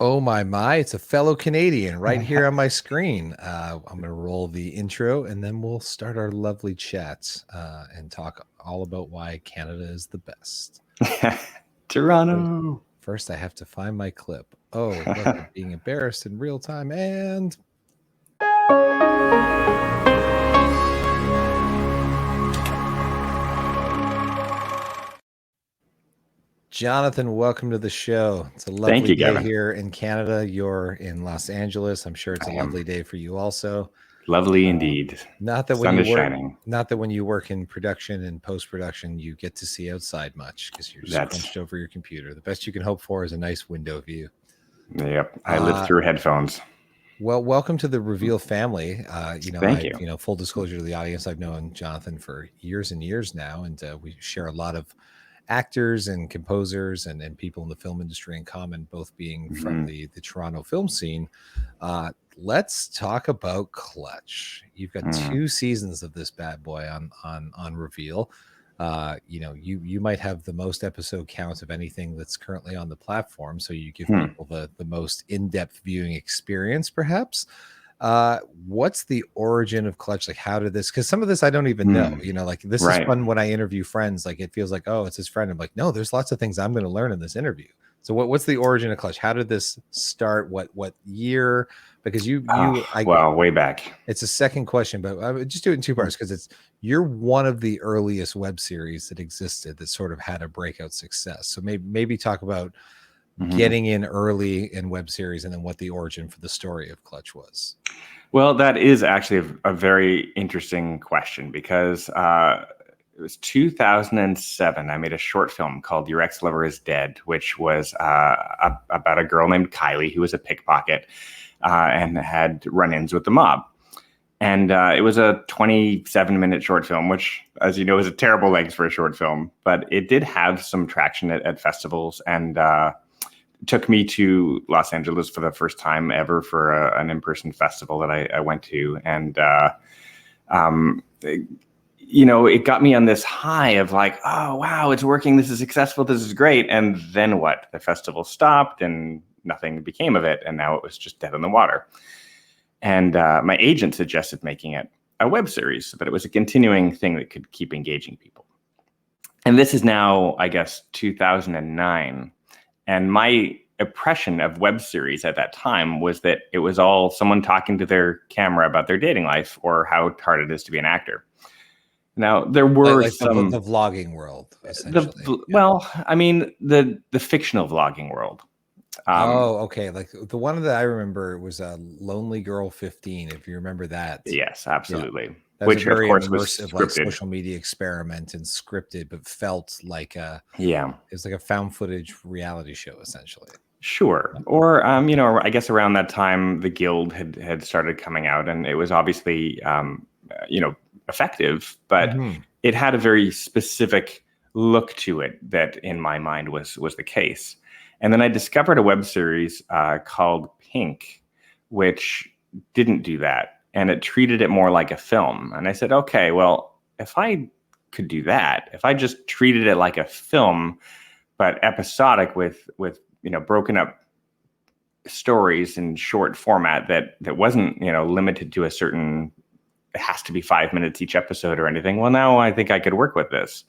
Oh my, it's a fellow Canadian right here on my screen. I'm going to roll the intro and then we'll start our lovely chats and talk all about why Canada is the best. Toronto. First, I have to find my clip. Oh, look, I'm being embarrassed in real time. And Jonathan, welcome to the show. It's a lovely Thank you, day Gavin. here in Canada. You're in Los Angeles. I'm sure it's a lovely day for you also. Lovely indeed. Not that Sun is shining. Not that when you work in production and post-production, you get to see outside much because you're just crunched over your computer. The best you can hope for is a nice window view. Yep, I live through headphones. Well, welcome to the Reveel'd family. Thank you. Full disclosure to the audience, I've known Jonathan for years and years now, and we share a lot of actors and composers and people in the film industry in common, both being from the Toronto film scene. Let's talk about Clutch. You've got 2 seasons of this bad boy on Reveel'd. You might have the most episode counts of anything that's currently on the platform, so you give people the most in-depth viewing experience, perhaps. What's the origin of Clutch? Like, how did this, because some of this I don't even know, this is fun when I interview friends. Like, it feels like, oh, it's his friend. I'm like, no, there's lots of things I'm going to learn in this interview. So what's the origin of Clutch? How did this start? What year? Because way back. It's a second question, but I would just do it in 2 parts because you're one of the earliest web series that existed that sort of had a breakout success. So maybe talk about getting in early in web series and then what the origin for the story of Clutch was. Well, that is actually a very interesting question because it was 2007. I made a short film called Your Ex-Lover is Dead, which was about a girl named Kylie who was a pickpocket and had run-ins with the mob. And it was a 27-minute short film, which, as you know, is a terrible length for a short film. But it did have some traction at festivals and took me to Los Angeles for the first time ever for an in-person festival that I went to. And, it got me on this high of like, oh, wow, it's working. This is successful. This is great. And then what? The festival stopped and nothing became of it. And now it was just dead in the water. And my agent suggested making it a web series, but it was a continuing thing that could keep engaging people. And this is now, I guess, 2009. And my impression of web series at that time was that it was all someone talking to their camera about their dating life or how hard it is to be an actor. Now, there were like some... the vlogging world, essentially. The fictional vlogging world. Okay. Like the one that I remember was Lonely Girl 15, if you remember that. Yes, absolutely. Yeah. Which, of course, was scripted. Like social media experiment and scripted, but felt like it was like a found footage reality show, essentially. Sure. Or, I guess around that time, the Guild had started coming out, and it was obviously, effective, but it had a very specific look to it that, in my mind, was the case. And then I discovered a web series called Pink, which didn't do that. And it treated it more like a film. And I said, okay, well, if I could do that, if I just treated it like a film, but episodic with broken up stories in short format that wasn't, limited to a certain, it has to be 5 minutes each episode or anything. Well, now I think I could work with this.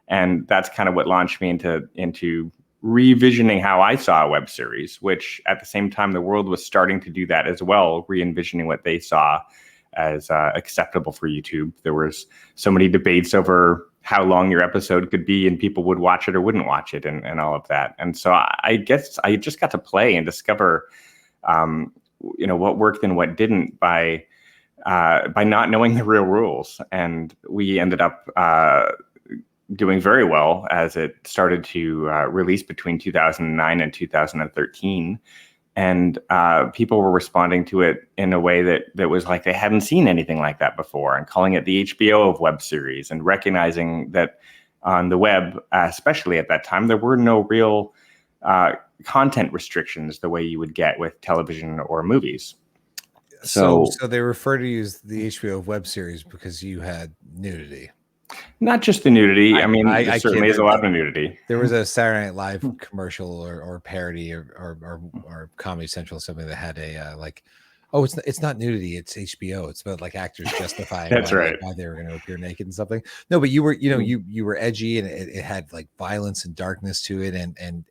And that's kind of what launched me into re-visioning how I saw a web series, which at the same time, the world was starting to do that as well, re-envisioning what they saw as acceptable for YouTube. There was so many debates over how long your episode could be and people would watch it or wouldn't watch it and all of that. And so I guess I just got to play and discover, what worked and what didn't by not knowing the real rules. And we ended up doing very well as it started to release between 2009 and 2013. And people were responding to it in a way that was like they hadn't seen anything like that before, and calling it the HBO of web series, and recognizing that on the web, especially at that time, there were no real content restrictions the way you would get with television or movies. So they refer to you as the HBO of web series because you had nudity. Not just the nudity. I mean, there I kid. certainly is a lot of nudity. There was a Saturday Night Live commercial or parody or Comedy Central, something that had a like, oh, it's not nudity, it's HBO. It's about like actors justifying That's right. why they were going to appear naked and something. No, but you were, you were edgy, and it had like violence and darkness to it, and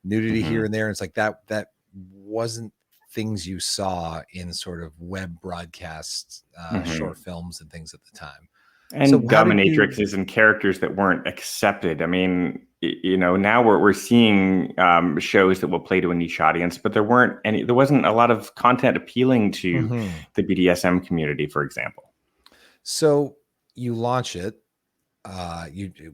nudity here and there. It's like that wasn't things you saw in sort of web broadcasts, short films and things at the time. And So dominatrixes and characters that weren't accepted. I mean, now we're seeing shows that will play to a niche audience, but there wasn't a lot of content appealing to the BDSM community, for example. So you launch it,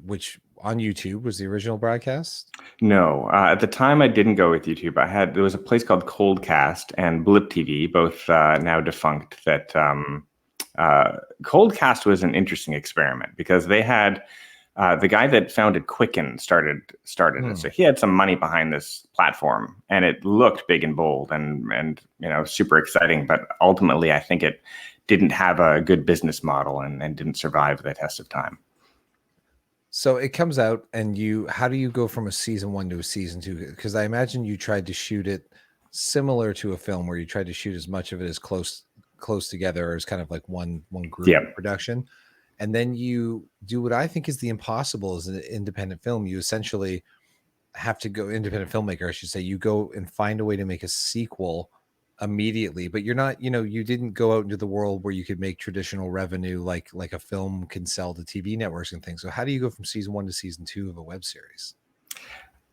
which on YouTube was the original broadcast? No, at the time I didn't go with YouTube. There was a place called Coldcast and Blip TV, both now defunct, that Coldcast was an interesting experiment because they had the guy that founded Quicken started it. So he had some money behind this platform, and it looked big and bold and super exciting. But ultimately, I think it didn't have a good business model and didn't survive the test of time. So it comes out, and how do you go from a season 1 to a season 2? Because I imagine you tried to shoot it similar to a film, where you tried to shoot as much of it as close together as kind of like one group production, and then you do what I think is the impossible as an independent film. You essentially have to go, independent filmmaker I should say, you go and find a way to make a sequel immediately, but you're not, you didn't go out into the world where you could make traditional revenue like a film can sell to TV networks and things. So how do you go from season 1 to season 2 of a web series?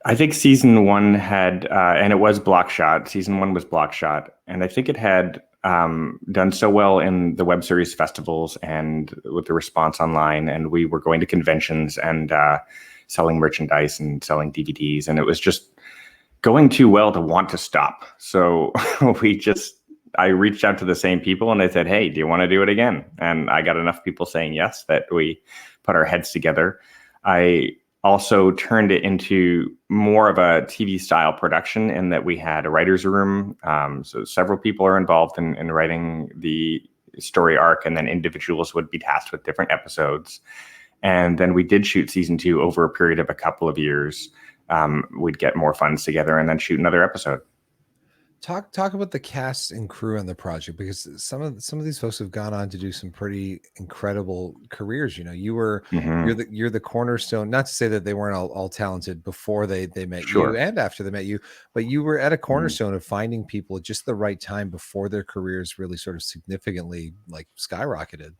I think season 1 had and it was block shot. Season 1 was block shot, and I think it had done so well in the web series festivals and with the response online, and we were going to conventions and selling merchandise and selling DVDs, and it was just going too well to want to stop. So I reached out to the same people and I said, hey, do you want to do it again? And I got enough people saying yes that we put our heads together. I also turned it into more of a TV style production in that we had a writer's room. So several people are involved in writing the story arc, and then individuals would be tasked with different episodes. And then we did shoot season 2 over a period of a couple of years. We'd get more funds together and then shoot another episode. Talk about the cast and crew on the project, because some of these folks have gone on to do some pretty incredible careers. You're the cornerstone. Not to say that they weren't all talented before they met you and after they met you, but you were at a cornerstone of finding people at just the right time before their careers really sort of significantly like skyrocketed.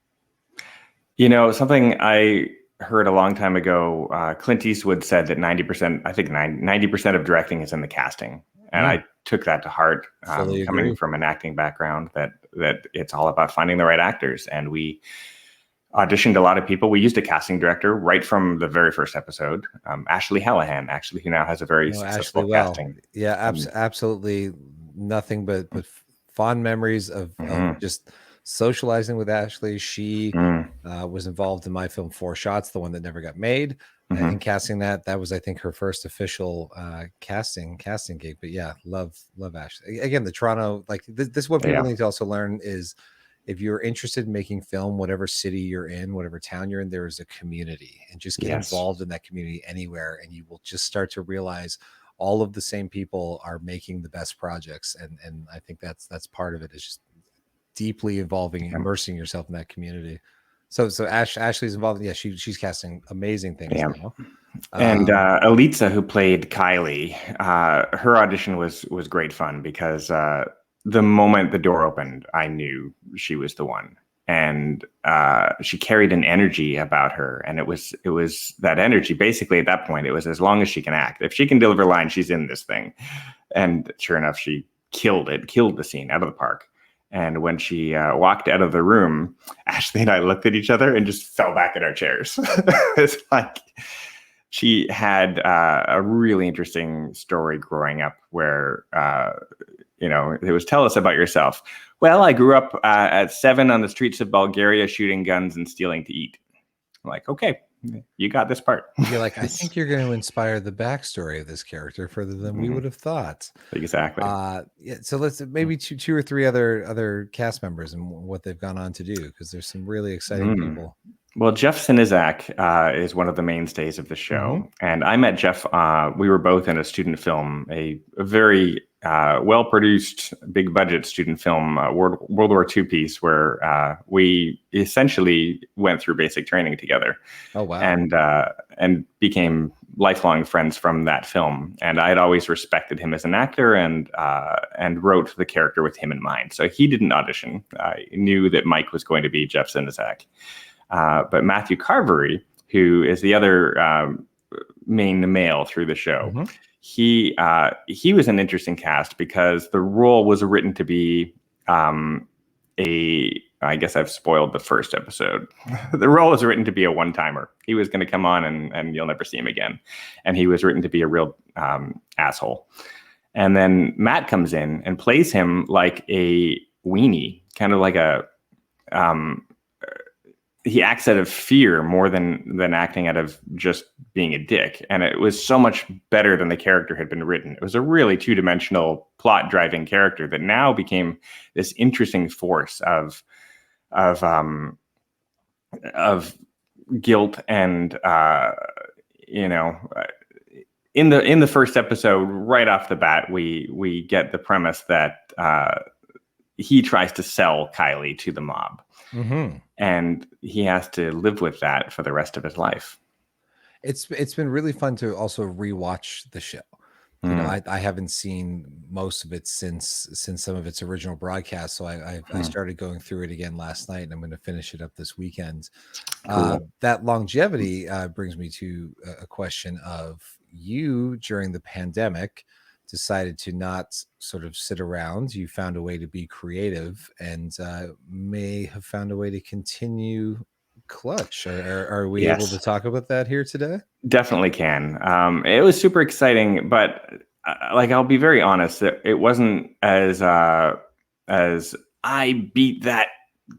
Something I heard a long time ago, Clint Eastwood said that 90% of directing is in the casting. And I took that to heart, coming from an acting background, that it's all about finding the right actors. And we auditioned a lot of people. We used a casting director right from the very first episode, Ashley Hallahan, actually, who now has a very successful casting. Yeah, absolutely. Nothing but fond memories of just socializing with Ashley. She was involved in my film 4 Shots, the one that never got made. In casting that was, I think, her first official casting gig. But yeah, love Ashley. Again, the Toronto, like this is what people need to also learn is, if you're interested in making film, whatever city you're in, whatever town you're in, there is a community, and just get involved in that community anywhere, and you will just start to realize all of the same people are making the best projects. And I think that's part of it, is just deeply involving, immersing yourself in that community. So Ashley's involved. Yeah, she's casting amazing things now. And Elitza, who played Kylie, her audition was great fun, because the moment the door opened, I knew she was the one. And she carried an energy about her, and it was that energy. Basically, at that point, it was, as long as she can act, if she can deliver lines, she's in this thing. And sure enough, she killed the scene out of the park. And when she walked out of the room, Ashley and I looked at each other and just fell back in our chairs. It's like she had a really interesting story growing up, where, it was, tell us about yourself. Well, I grew up at 7 on the streets of Bulgaria, shooting guns and stealing to eat. I'm like, okay, you got this part. You're like, I think you're going to inspire the backstory of this character further than we would have thought. Exactly. So let's maybe two or three other cast members and what they've gone on to do, because there's some really exciting people. Well, Jeff Sinizak is one of the mainstays of the show. Mm-hmm. And I met Jeff. We were both in a student film, a very well-produced, big-budget student film, World War II piece, where we essentially went through basic training together, Oh, wow. and became lifelong friends from that film. And I had always respected him as an actor, and wrote the character with him in mind. So he didn't audition. I knew that Mike was going to be Jeff Sinizak. But Matthew Carvery, who is the other main male through the show, Mm-hmm. he was an interesting cast because the role was written to be I guess I've spoiled the first episode. The role was written to be a one-timer. He was going to come on and you'll never see him again. And he was written to be a real asshole. And then Matt comes in and plays him like a weenie, kind of like a he acts out of fear more than acting out of just being a dick. And it was so much better than the character had been written. It was a really two-dimensional plot driving character that now became this interesting force of guilt. And in the first episode, right off the bat, we get the premise that he tries to sell Kylie to the mob. Mm-hmm. And he has to live with that for the rest of his life. It's been really fun to also rewatch the show. You know, I haven't seen most of it since some of its original broadcast. So I started going through it again last night, and I'm going to finish it up this weekend. Cool. That longevity brings me to a question of, you during the pandemic decided to not sort of sit around. You found a way to be creative, and may have found a way to continue Clutch. Are we able to talk about that here today? Definitely can. It was super exciting, but I'll be very honest, it wasn't as I beat that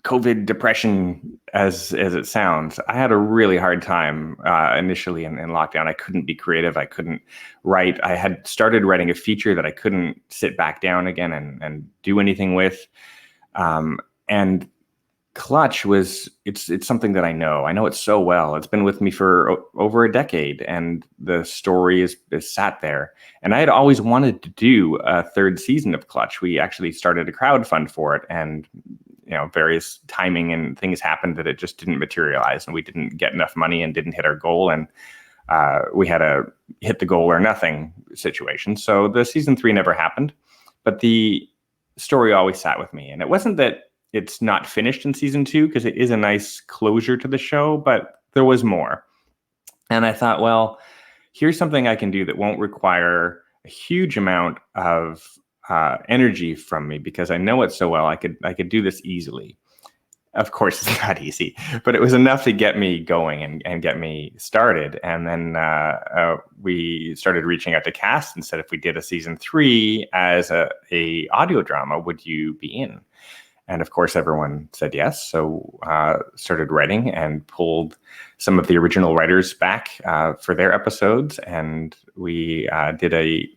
COVID depression as it sounds. I had a really hard time initially in lockdown. I couldn't be creative. I couldn't write. I had started writing a feature that I couldn't sit back down again and do anything with. And Clutch it's something that I know it so well. It's been with me for over a decade, and the story is sat there. And I had always wanted to do a third season of Clutch. We actually started a crowdfund for it, and various timing and things happened that it just didn't materialize, and we didn't get enough money and didn't hit our goal. And we had a hit the goal or nothing situation. So the season 3 never happened, but the story always sat with me. And it wasn't that it's not finished in season 2, because it is a nice closure to the show, but there was more. And I thought, well, here's something I can do that won't require a huge amount of energy from me, because I know it so well. I could do this easily. Of course, it's not easy, but it was enough to get me going and get me started. And then we started reaching out to cast and said, if we did a season 3 as a audio drama, would you be in? And of course, everyone said yes. So started writing and pulled some of the original writers back for their episodes. And we did a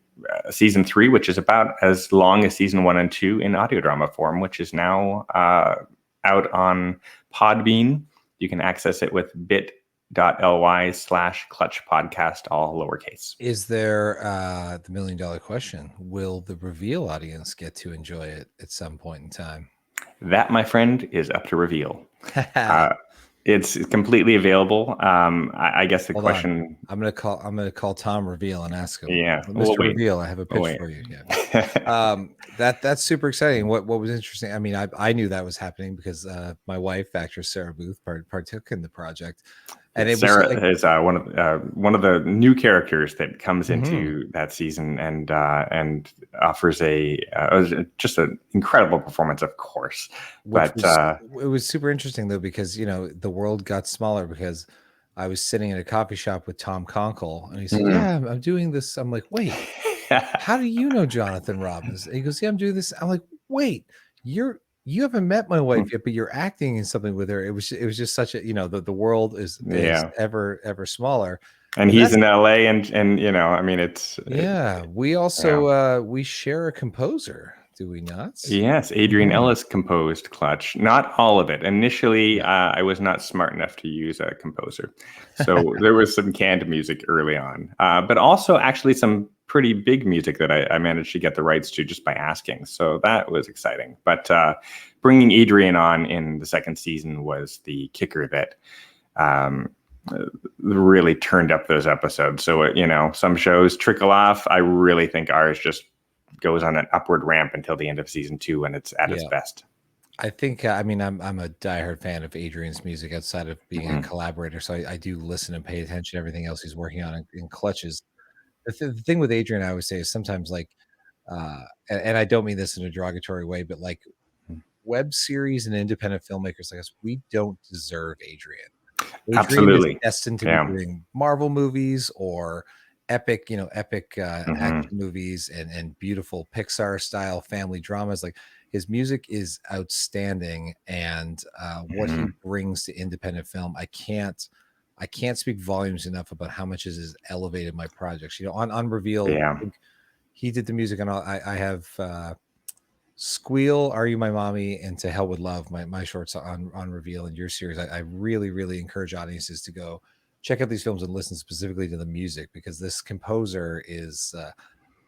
season 3, which is about as long as season 1 and 2 in audio drama form, which is now out on Podbean. You can access it with bit.ly/Clutch Podcast, all lowercase. Is there the $1 million question? Will the Reveel'd audience get to enjoy it at some point in time? That, my friend, is up to reveal. It's completely available. I guess the Hold question. on. I'm gonna call Tom Reveel'd and ask him. Yeah, Mr. Reveel'd, I have a pitch for you. Yeah. That's super exciting. What was interesting? I mean, I knew that was happening because my wife, actress Sarah Booth, partook in the project. And Sarah is one of the new characters that comes into that season and offers just an incredible performance, of course. It was super interesting though, because the world got smaller, because I was sitting in a coffee shop with Tom Conkle, and he said, "Yeah, I'm doing this." I'm like, "Wait, how do you know Jonathan Robbins?" And he goes, "Yeah, I'm doing this." I'm like, "Wait, you haven't met my wife yet, but you're acting in something with her." It was just such a, the world is ever smaller. And he's in LA, and I mean, it's we also we share a composer do we not? Yes, Adrian Ellis composed Clutch. Not all of it. Initially, Yeah. I was not smart enough to use a composer. So there was some canned music early on, but also actually some pretty big music that I managed to get the rights to just by asking. So that was exciting. But bringing Adrian on in the second season was the kicker that really turned up those episodes. So, some shows trickle off. I really think ours just goes on an upward ramp until the end of season 2 and it's at its best. I think I'm a diehard fan of Adrian's music outside of being a collaborator, so I do listen and pay attention to everything else he's working on in Clutches. The thing with Adrian, I always say, is sometimes and I don't mean this in a derogatory way, but like web series and independent filmmakers like us, we don't deserve Adrian. Adrian Absolutely. is destined to be doing Marvel movies or epic action movies and beautiful Pixar style family dramas. Like, his music is outstanding, and what he brings to independent film, I can't speak volumes enough about how much it has elevated my projects. On Reveel'd, I think he did the music on all. I have Squeal, Are You My Mommy, and To Hell With Love, my shorts on Reveel'd and your series. I really, really encourage audiences to go check out these films and listen specifically to the music, because this composer is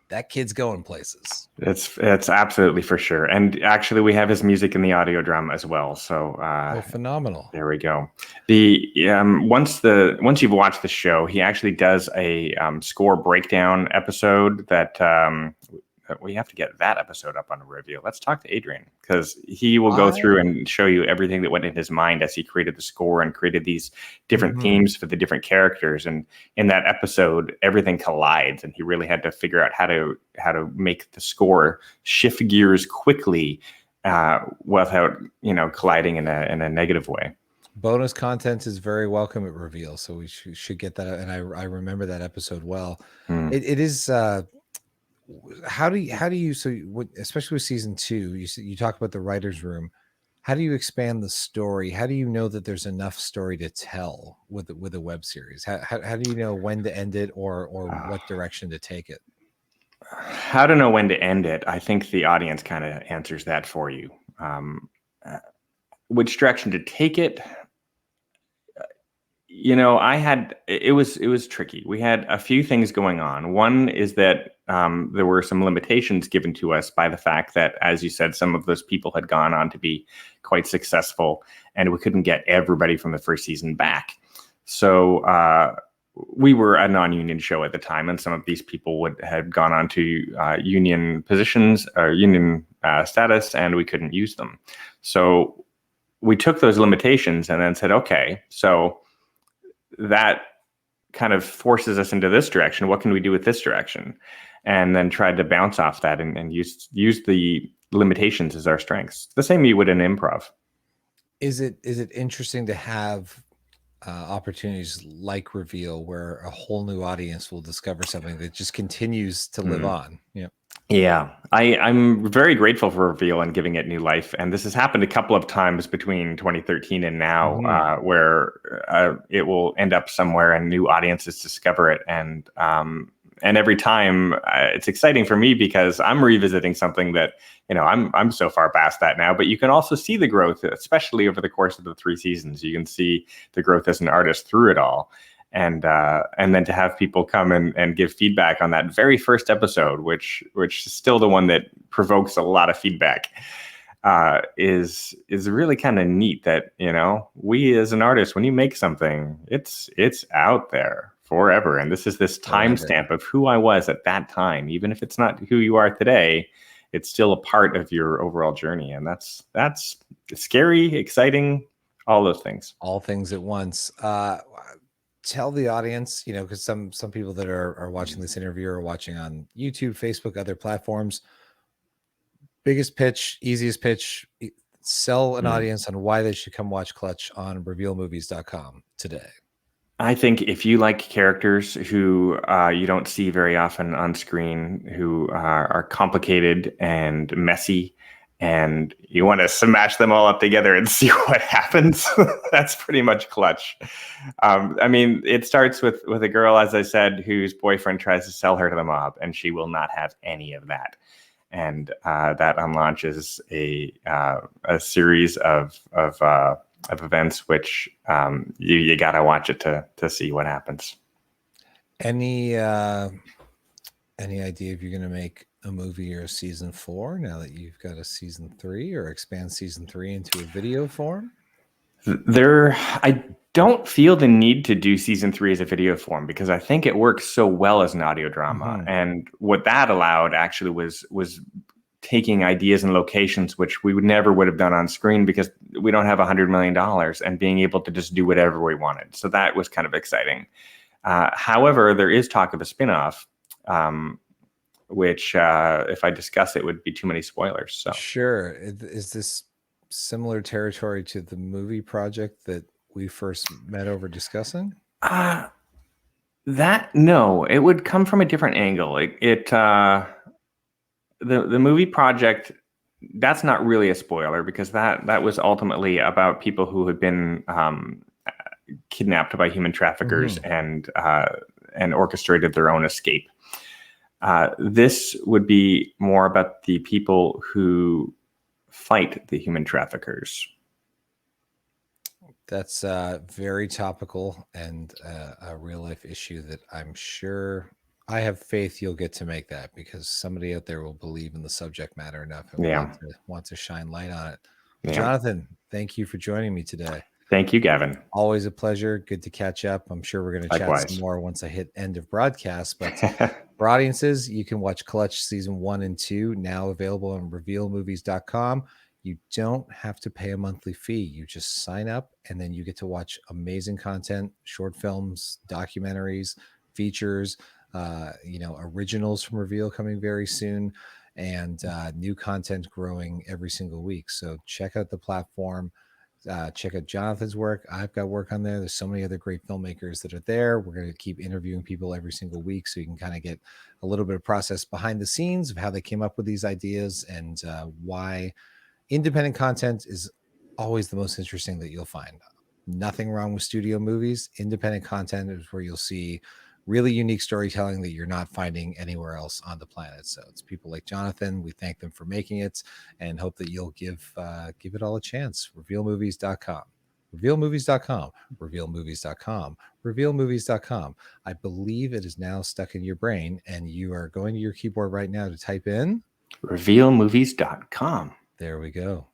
that kid's going places. It's absolutely for sure. And actually, we have his music in the audio drama as well. So phenomenal. There we go. The once you've watched the show, he actually does a score breakdown episode that we have to get that episode up on a review. Let's talk to Adrian, because he will go through and show you everything that went in his mind as he created the score and created these different themes for the different characters. And in that episode, everything collides, and he really had to figure out how to make the score shift gears quickly without colliding in a negative way. Bonus content is very welcome at Reveel'd, so we should get that out. And I remember that episode well. It is. How do you especially with season 2, you talk about the writer's room. How do you expand the story? How do you know that there's enough story to tell with a web series? How do you know when to end it or what direction to take it? How to know when to end it? I think the audience kind of answers that for you. Which direction to take it? It was tricky. We had a few things going on. One is that there were some limitations given to us by the fact that, as you said, some of those people had gone on to be quite successful, and we couldn't get everybody from the first season back. So we were a non-union show at the time, and some of these people had gone on to union positions or union status, and we couldn't use them. So we took those limitations and then said, okay, so that kind of forces us into this direction. What can we do with this direction? And then tried to bounce off that and use the limitations as our strengths. The same you would in improv. Is it interesting to have opportunities like Reveel'd, where a whole new audience will discover something that just continues to live on? Yeah, I'm very grateful for Reveel'd and giving it new life. And this has happened a couple of times between 2013 and now, where it will end up somewhere and new audiences discover it. And every time it's exciting for me, because I'm revisiting something that, I'm so far past that now, but you can also see the growth, especially over the course of the 3 seasons. You can see the growth as an artist through it all. And then to have people come and give feedback on that very first episode, which is still the one that provokes a lot of feedback, is really kind of neat. That we as an artist, when you make something, it's out there forever, and this is this timestamp of who I was at that time. Even if it's not who you are today, it's still a part of your overall journey, and that's scary, exciting, all those things. All things at once. Tell the audience, because some people that are watching this interview are watching on YouTube, Facebook, other platforms. Biggest pitch, easiest pitch, sell an audience on why they should come watch Clutch on reveelmovies.com today. I think if you like characters who you don't see very often on screen, who are complicated and messy, and you want to smash them all up together and see what happens, that's pretty much Clutch. It starts with a girl, as I said, whose boyfriend tries to sell her to the mob, and she will not have any of that. and that unlaunches a series of events which you got to watch it to see what happens. Any idea if you're going to make a movie or a season 4 now that you've got a season 3, or expand season 3 into a video form? I don't feel the need to do season 3 as a video form because I think it works so well as an audio drama. And what that allowed actually was taking ideas and locations which we would have done on screen because we don't have $100 million, and being able to just do whatever we wanted. So that was kind of exciting. However, there is talk of a spinoff, which if I discuss it would be too many spoilers. So sure. Is this similar territory to the movie project that we first met over discussing? No, it would come from a different angle. The movie project, that's not really a spoiler because that was ultimately about people who had been kidnapped by human traffickers and orchestrated their own escape. This would be more about the people who fight the human traffickers. That's very topical and a real life issue that I'm sure, I have faith you'll get to make that, because somebody out there will believe in the subject matter enough and want to shine light on it. Yeah. Jonathan, thank you for joining me today. Thank you, Gavin. Always a pleasure. Good to catch up. I'm sure we're going to chat some more once I hit end of broadcast. But for audiences, you can watch Clutch season 1 and 2 now available on reveelmovies.com. You don't have to pay a monthly fee. You just sign up and then you get to watch amazing content, short films, documentaries, features, originals from Reveel'd coming very soon, and new content growing every single week. So check out the platform. Check out Jonathan's work. I've got work on there. There's so many other great filmmakers that are there. We're going to keep interviewing people every single week so you can kind of get a little bit of process behind the scenes of how they came up with these ideas and why independent content is always the most interesting that you'll find. Nothing wrong with studio movies. Independent content is where you'll see really unique storytelling that you're not finding anywhere else on the planet. So it's people like Jonathan. We thank them for making it and hope that you'll give it all a chance. Reveelmovies.com. Reveelmovies.com. Reveelmovies.com. Reveelmovies.com. I believe it is now stuck in your brain, and you are going to your keyboard right now to type in Reveelmovies.com. There we go.